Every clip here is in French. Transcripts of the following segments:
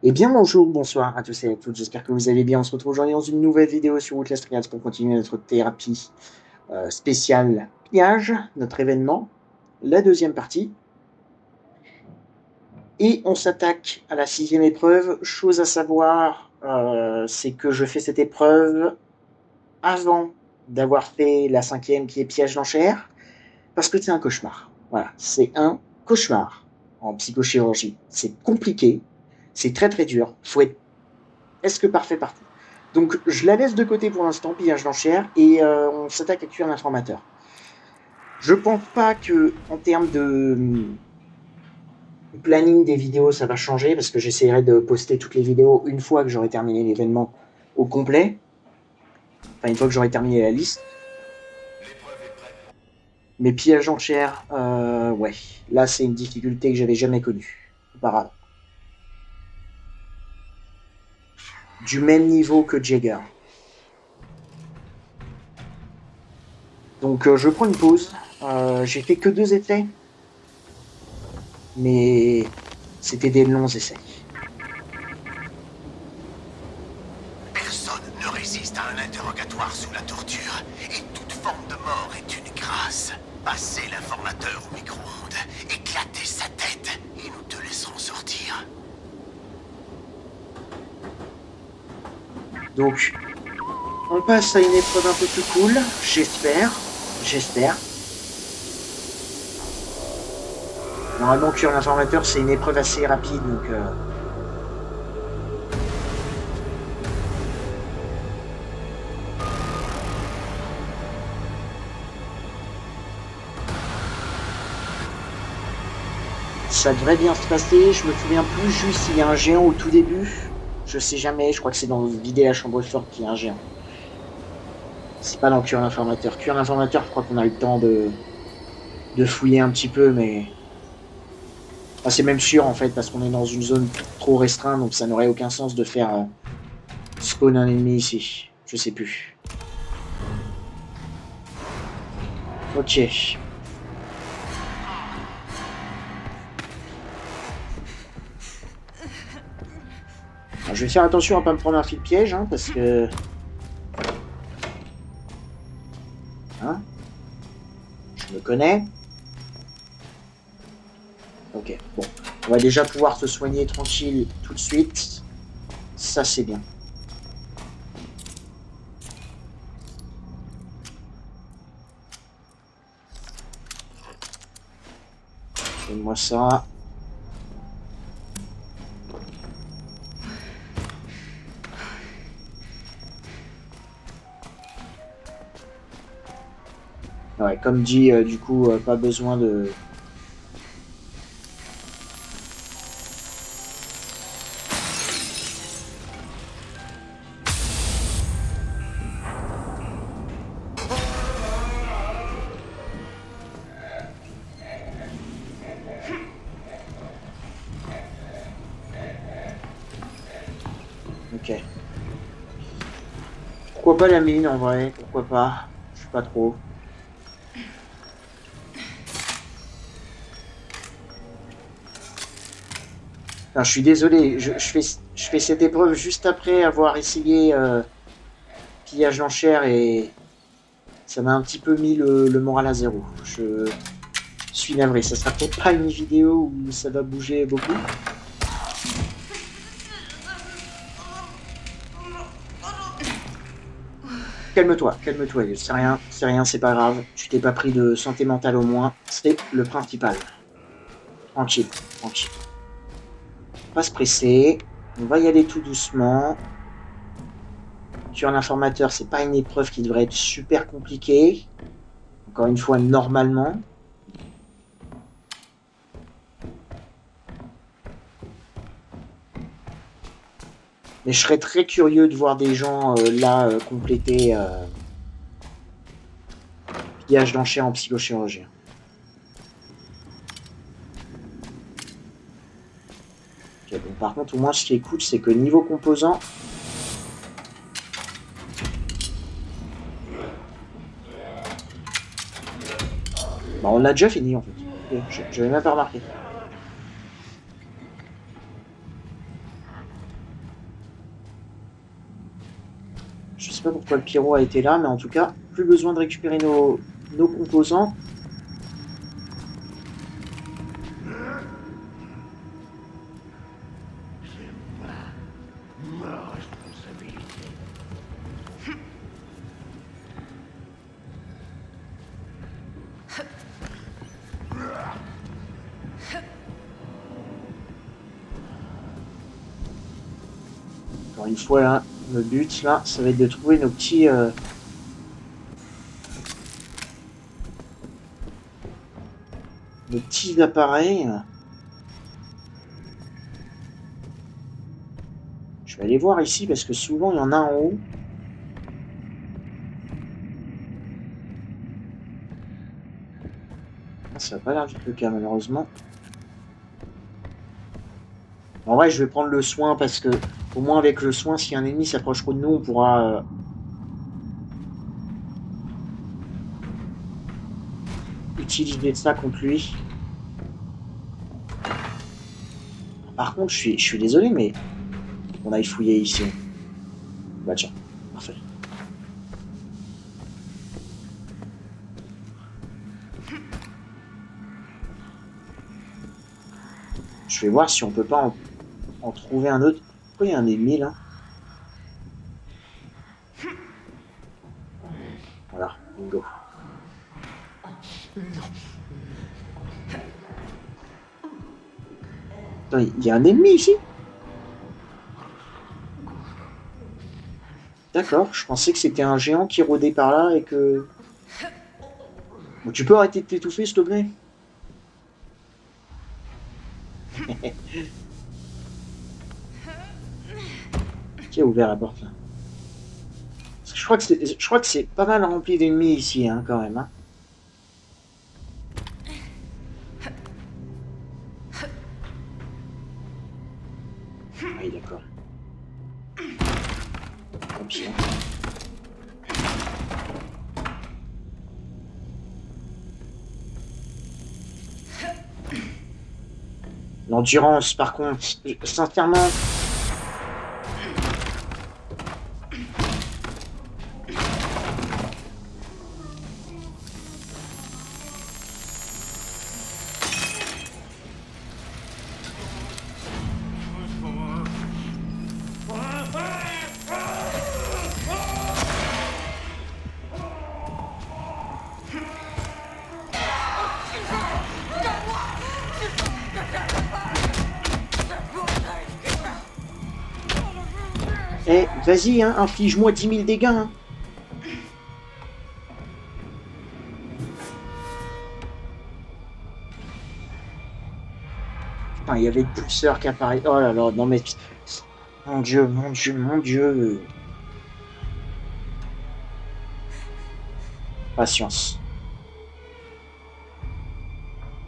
Eh bien bonjour, bonsoir à tous et à toutes, j'espère que vous allez bien. On se retrouve aujourd'hui dans une nouvelle vidéo sur Outlast Trials pour continuer notre thérapie spéciale pillage, notre événement, la deuxième partie. Et on s'attaque à la 6e épreuve. Chose à savoir, c'est que je fais cette épreuve avant d'avoir fait la 5e qui est piège d'enchère, parce que c'est un cauchemar. Voilà, c'est un cauchemar en psychochirurgie. C'est compliqué, c'est très très dur, faut être presque parfait partout. Donc je la laisse de côté pour l'instant, pillage d'enchères, et on s'attaque à tuer un informateur. Je pense pas que en termes de planning des vidéos ça va changer, parce que j'essaierai de poster toutes les vidéos une fois que j'aurai terminé l'événement au complet. Enfin, une fois que j'aurai terminé la liste. Mais pillage d'enchères, ouais. Là, c'est une difficulté que j'avais jamais connue. Auparavant. Du même niveau que Jagger. Donc je prends une pause. J'ai fait que 2 essais. Mais c'était des longs essais. Personne ne résiste à un interrogatoire sous la torture, et toute forme de mort est une grâce. Passez l'informateur au micro-ondes, éclatez sa tête, et nous te laisserons sortir. Donc, on passe à une épreuve un peu plus cool, j'espère. Normalement, cuire l'informateur, c'est une épreuve assez rapide, donc... Ça devrait bien se passer, je me souviens plus juste s'il y a un géant au tout début. Je sais jamais, je crois que c'est dans vider la chambre forte qu'il y a un géant. C'est pas dans cuire l'informateur. Cuire l'informateur, je crois qu'on a le temps de fouiller un petit peu, mais... Enfin, c'est même sûr, en fait, parce qu'on est dans une zone trop restreinte, donc ça n'aurait aucun sens de faire spawn un ennemi ici. Je sais plus. Ok. Alors, je vais faire attention à pas me prendre un fil piège, hein, parce que... Hein, je me connais. Ok, bon. On va déjà pouvoir se soigner tranquille tout de suite. Ça, c'est bien. Donne-moi ça. Ouais, comme dit, du coup, pas besoin de... Ok. Pourquoi pas la mine, en vrai? Pourquoi pas? Je sais pas trop. Enfin, je suis désolé, je fais cette épreuve juste après avoir essayé pillage d'enchères et ça m'a un petit peu mis le moral à zéro. Je suis navré, ça sera peut-être pas une vidéo où ça va bouger beaucoup. Calme-toi, c'est rien, c'est pas grave. Tu t'es pas pris de santé mentale au moins, c'est le principal. Tranquille, tranquille. Pas se presser, on va y aller tout doucement. Tuer un informateur, c'est pas une épreuve qui devrait être super compliquée. Encore une fois, normalement. Mais je serais très curieux de voir des gens là compléter pillage d'enchères en psychochirurgie. Okay, bon, par contre, au moins, ce qui est cool, c'est que niveau composant, bah, on l'a déjà fini en fait. Okay, je n'avais même pas remarqué. Je sais pas pourquoi le pyro a été là, mais en tout cas, plus besoin de récupérer nos composants. Encore une fois, là, le but, là, ça va être de trouver nos petits appareils. Je vais aller voir ici parce que souvent il y en a en haut. Ça va pas l'air d'être le cas malheureusement. En vrai, je vais prendre le soin parce que au moins avec le soin, si un ennemi s'approche trop de nous, on pourra utiliser ça contre lui. Par contre, je suis désolé, mais on aille fouiller ici. Bah tiens, parfait. Je vais voir si on peut pas en trouver un autre. Pourquoi il y a un ennemi là? Voilà, bingo. Attends, il y a un ennemi ici? D'accord, je pensais que c'était un géant qui rôdait par là et que... Bon, tu peux arrêter de t'étouffer, s'il te plaît? Qui a ouvert la porte là? Parce que je crois que c'est pas mal rempli d'ennemis ici, hein, quand même. Hein. Oui, d'accord. Tant pis, hein. L'endurance, par contre, sincèrement... Eh, vas-y, hein, inflige-moi 10 000 dégâts. Hein. Putain, il y avait le pulseur qui apparaît. Oh là là, non mais... Mon Dieu, mon Dieu, mon Dieu. Patience.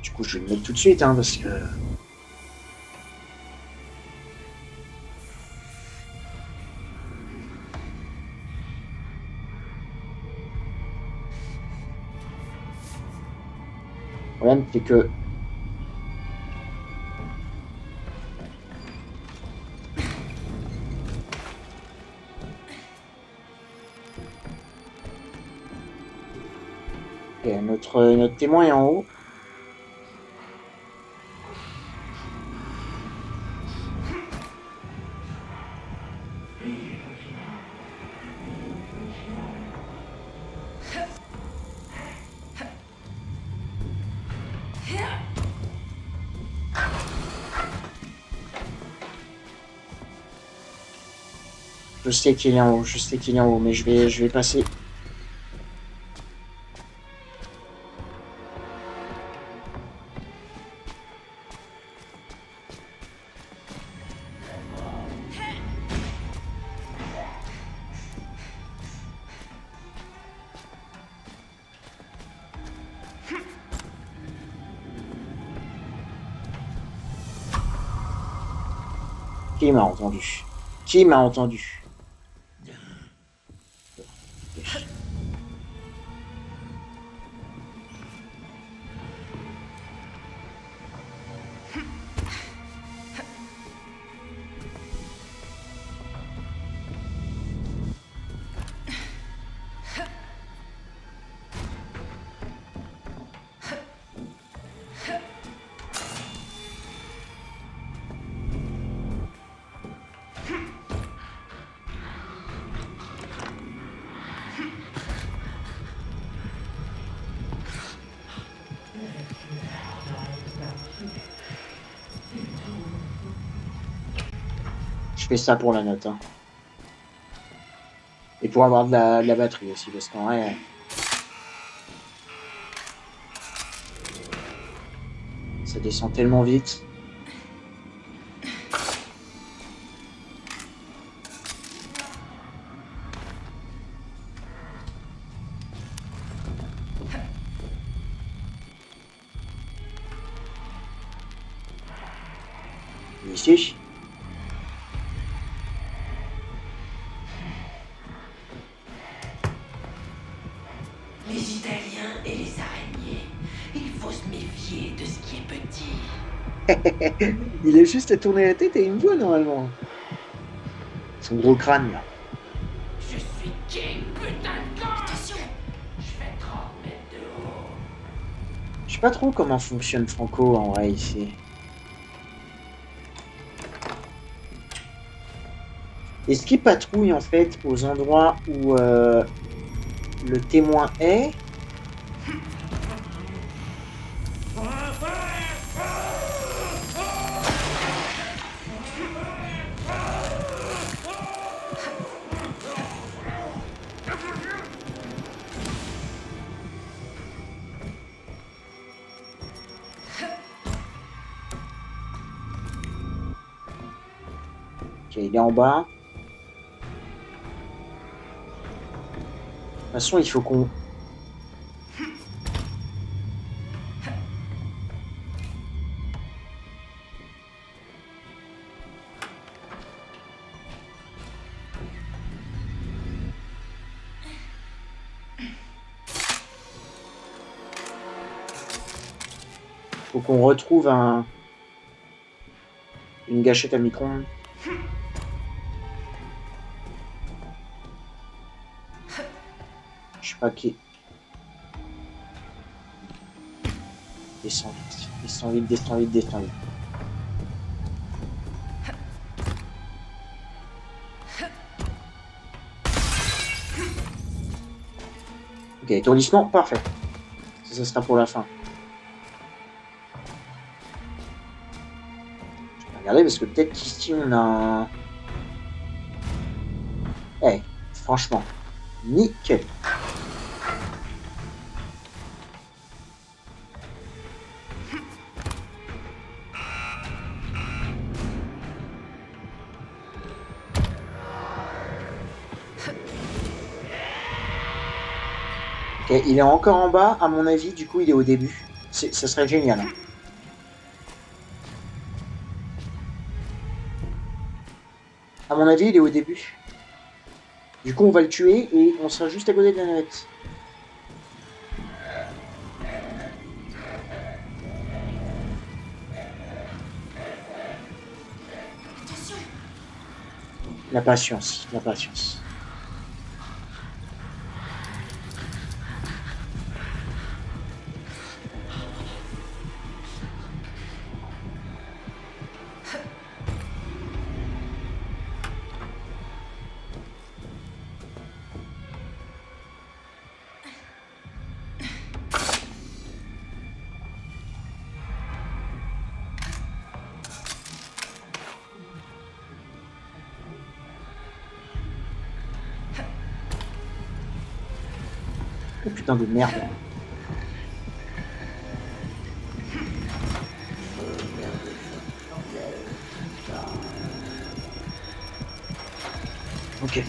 Du coup, je vais le mettre tout de suite, hein, parce que... Le problème, c'est que... Okay, notre témoin est en haut. Je sais qu'il est en haut, je sais qu'il est en haut, mais je vais passer. Qui m'a entendu? Qui m'a entendu? Je fais ça pour la note. Hein. Et pour avoir de la batterie aussi, parce qu'en vrai... Ça descend tellement vite. Ici. Les Italiens et les araignées. Il faut se méfier de ce qui est petit. Il est juste à tourner la tête et il me voit normalement. Son gros crâne là. Je suis king, putain de con. Attention. Je fais 30 mètres de haut. Je sais pas trop comment fonctionne Franco en vrai ici. Est-ce qu'il patrouille en fait aux endroits où le témoin est? Ok, il est en bas. De toute façon, il faut qu'on... Faut qu'on retrouve une gâchette à micro-ondes. Je sais pas qui. Descends vite, descends vite, descends vite, descends vite. Ok, étourdissement, parfait. Ça sera pour la fin. Je vais regarder parce que peut-être qu'ici on a un... Eh, franchement, nickel. Ok, il est encore en bas, à mon avis, du coup il est au début. Ça serait génial. Hein. À mon avis, il est au début. Du coup, on va le tuer et on sera juste à côté de la navette. Attention. La patience, la patience. Oh putain de merde. Ok.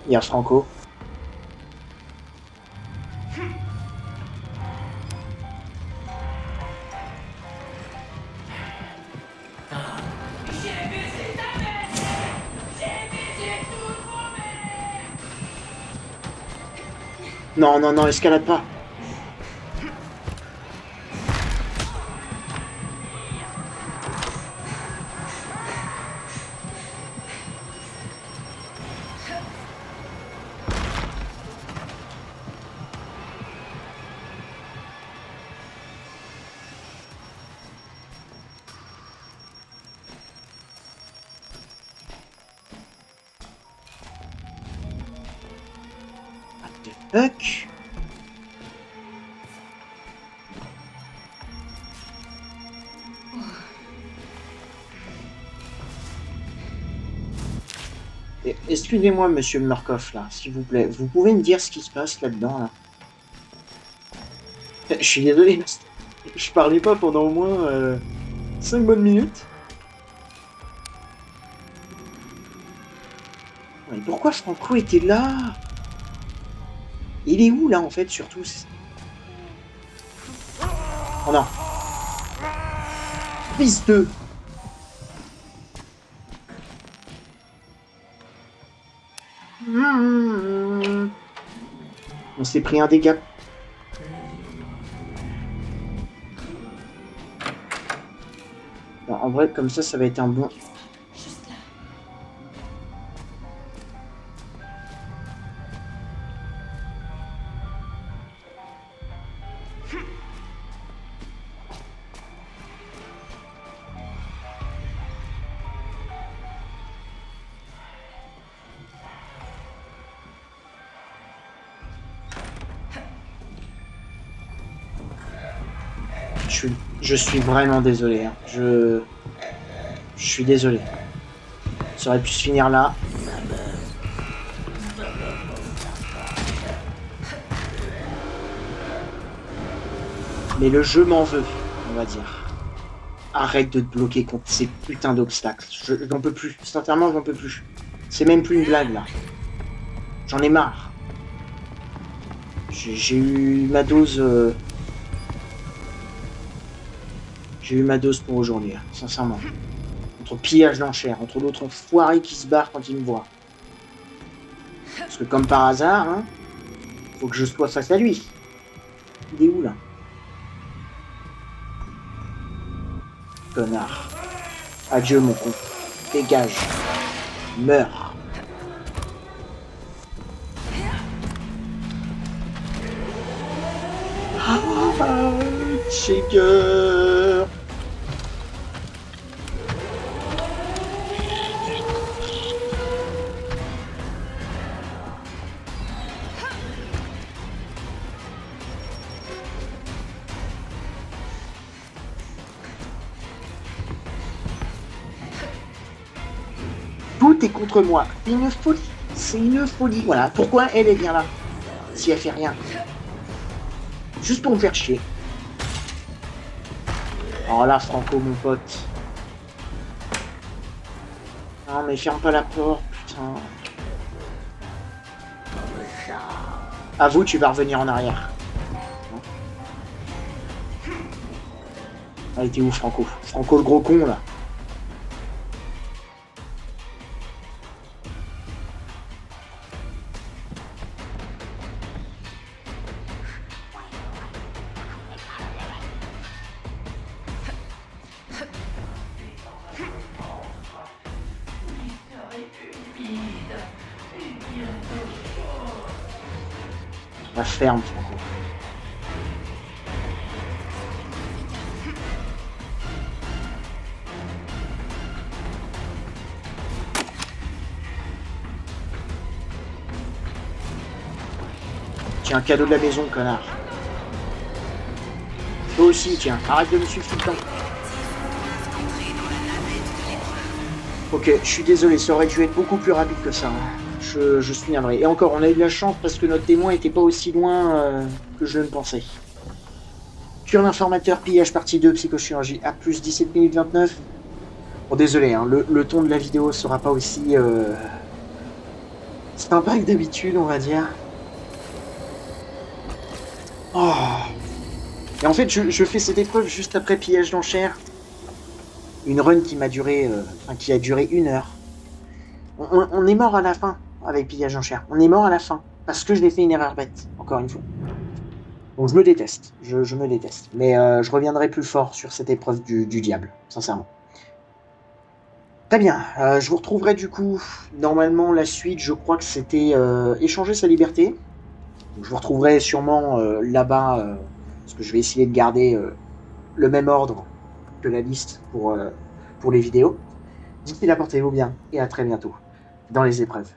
Il y a Franco. Non, non, non, escalade pas. Huck. Excusez-moi, monsieur Murkoff, là, s'il vous plaît. Vous pouvez me dire ce qui se passe là-dedans, là? Je suis désolé, je parlais pas pendant au moins 5 bonnes minutes. Mais pourquoi Franco était là? Il est où, là, en fait, surtout? Oh non. Fils de... On s'est pris un dégât. Non, en vrai, comme ça va être un bon... Juste là. Je suis vraiment désolé. Hein. Je suis désolé. Ça aurait pu se finir là. Mais le jeu m'en veut, on va dire. Arrête de te bloquer contre ces putains d'obstacles. J'en peux plus. Sincèrement, j'en peux plus. C'est même plus une blague, là. J'en ai marre. J'ai eu ma dose... J'ai eu ma dose pour aujourd'hui, sincèrement. Entre pillage d'enchères, entre l'autre enfoiré qui se barre quand il me voit. Parce que comme par hasard, hein, faut que je sois face à lui. Il est où, là? Connard. Adieu, mon con. Dégage. Meurs. Shaker. Tout est contre moi. C'est une folie. C'est une folie. Voilà. Pourquoi elle est bien là? Si elle fait rien. Juste pour me faire chier. Oh là, Franco, mon pote. Non, mais ferme pas la porte, putain. Avoue, tu vas revenir en arrière. Ah, il était où, Franco? Franco, le gros con, là. La ferme, Franco. Tiens, cadeau de la maison, connard. Toi aussi, tiens, arrête de me suivre tout le temps. Ok, je suis désolé, ça aurait dû être beaucoup plus rapide que ça. Hein. Je suis navré. Et encore, on a eu de la chance parce que notre témoin était pas aussi loin que je ne pensais. Cure l'informateur, pillage partie 2, psychochirurgie, à plus 17 minutes 29. Bon, désolé, hein, le ton de la vidéo sera pas aussi sympa que d'habitude, on va dire. Oh. Et en fait, je fais cette épreuve juste après pillage d'enchères. Une run qui m'a duré, qui a duré 1 heure. On est mort à la fin avec pillage d'enchères. On est mort à la fin parce que je l'ai fait une erreur bête, encore une fois. Donc je me déteste, je me déteste. Mais je reviendrai plus fort sur cette épreuve du diable, sincèrement. Très bien, je vous retrouverai du coup, normalement la suite, je crois que c'était échanger sa liberté. Donc, je vous retrouverai sûrement là-bas, parce que je vais essayer de garder le même ordre que la liste pour les vidéos. D'ici là, portez-vous bien et à très bientôt dans les épreuves.